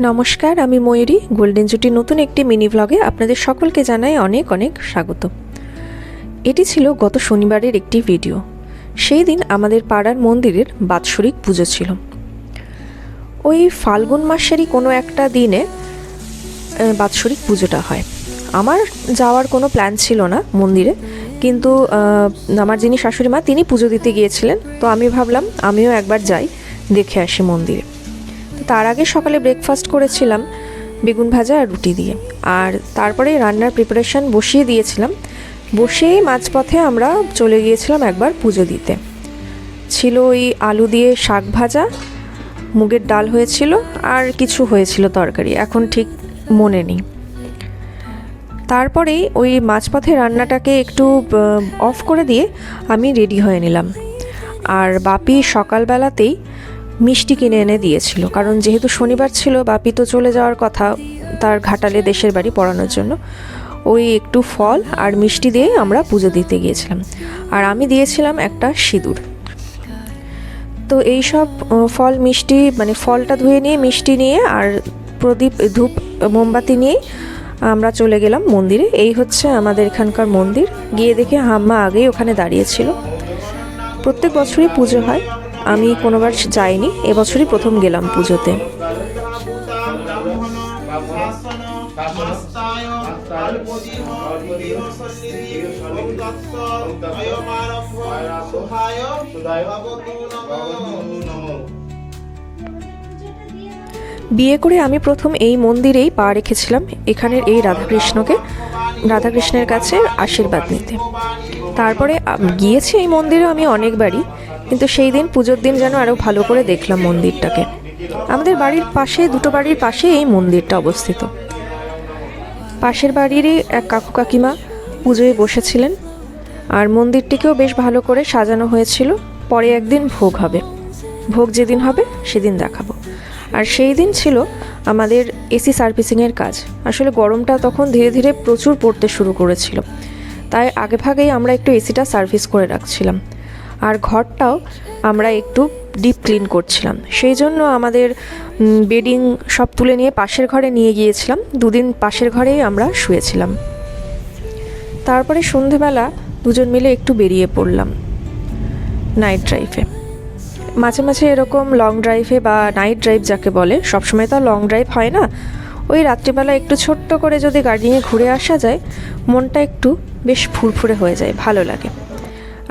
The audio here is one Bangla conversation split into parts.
নমস্কার, আমি ময়ূরী। গোল্ডেন জুটি নতুন একটি মিনি ভ্লগে আপনাদের সকলকে জানাই অনেক অনেক স্বাগত। এটি ছিল গত শনিবারের একটি ভিডিও। সেই দিন আমাদের পাড়ার মন্দিরের বাৎসরিক পুজো ছিল। ওই ফাল্গুন মাসেরই কোনো একটা দিনে বাৎসরিক পুজোটা হয়। আমার যাওয়ার কোনো প্ল্যান ছিল না মন্দিরে, কিন্তু আমার যিনি শাশুড়ি মা তিনি পুজো দিতে গিয়েছিলেন, তো আমি ভাবলাম আমিও একবার যাই, দেখে আসি মন্দিরে। তার আগে সকালে ব্রেকফাস্ট করেছিলাম বেগুন ভাজা আর রুটি দিয়ে, আর তারপরে রান্নার প্রিপারেশান বসিয়ে দিয়েছিলাম। বসেই মাঝপথে আমরা চলে গিয়েছিলাম একবার পুজো দিতে। ছিল ওই আলু দিয়ে শাক ভাজা, মুগের ডাল হয়েছিল, আর কিছু হয়েছিল তরকারি, এখন ঠিক মনে নেই। তারপরেই ওই মাঝপথে রান্নাটাকে একটু অফ করে দিয়ে আমি রেডি হয়ে নিলাম। আর বাপি সকালবেলাতেই মিষ্টি কিনে এনে দিয়েছিল, কারণ যেহেতু শনিবার ছিল, বাপি তো চলে যাওয়ার কথা তার ঘাটালে দেশের বাড়ি পড়ানোর জন্য। ওই একটু ফল আর মিষ্টি দিয়ে আমরা পুজো দিতে গিয়েছিলাম, আর আমি দিয়েছিলাম একটা সিঁদুর। তো এই সব ফল মিষ্টি, মানে ফলটা ধুয়ে নিয়ে, মিষ্টি নিয়ে আর প্রদীপ ধূপ মোমবাতি নিয়েই আমরা চলে গেলাম মন্দিরে। এই হচ্ছে আমাদের এখানকার মন্দির। গিয়ে দেখে হাম্মা আগেই ওখানে দাঁড়িয়েছিল। প্রত্যেক বছরই পুজো হয়, আমি কোনোবার যাইনি, এবছরই প্রথম গেলাম পুজোতে। বিয়ে করে আমি প্রথম এই মন্দিরেই পা রেখেছিলাম, এখানের এই রাধাকৃষ্ণের কাছে আশীর্বাদ নিতে। তারপরে গিয়েছি এই মন্দিরে আমি অনেকবারই, কিন্তু সেই দিন পুজোর দিন যেন আরও ভালো করে দেখলাম মন্দিরটাকে। আমাদের বাড়ির পাশে, দুটো বাড়ির পাশে এই মন্দিরটা অবস্থিত। পাশের বাড়িরই এক কাকু কাকিমা পুজোয় বসেছিলেন, আর মন্দিরটিকেও বেশ ভালো করে সাজানো হয়েছিল। পরে একদিন ভোগ হবে, ভোগ যেদিন হবে সেদিন দেখাবো। আর সেই দিন ছিল আমাদের এসি সার্ভিসিংয়ের কাজ। আসলে গরমটা তখন ধীরে ধীরে প্রচুর পড়তে শুরু করেছিল, তাই আগে ভাগেই আমরা একটু এসিটা সার্ভিস করে রাখছিলাম। আর ঘরটাও আমরা একটু ডিপ ক্লিন করছিলাম, সেই জন্য আমাদের বেডিং সব তুলে নিয়ে পাশের ঘরে নিয়ে গিয়েছিলাম। দুদিন পাশের ঘরেই আমরা শুয়েছিলাম। তারপরে সন্ধেবেলা দুজন মিলে একটু বেরিয়ে পড়লাম নাইট ড্রাইভে। মাঝে মাঝে এরকম লং ড্রাইভে বা নাইট ড্রাইভ যাকে বলে, সবসময় তো লং ড্রাইভ হয় না, ওই রাত্রিবেলা একটু ছোট্ট করে যদি গাড়ি নিয়ে ঘুরে আসা যায়, মনটা একটু বেশ ফুরফুরে হয়ে যায়, ভালো লাগে।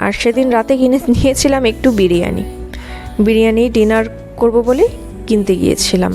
আর সেদিন রাতে কিনে নিয়েছিলাম একটু বিরিয়ানি ডিনার করব বলে কিনতে গিয়েছিলাম।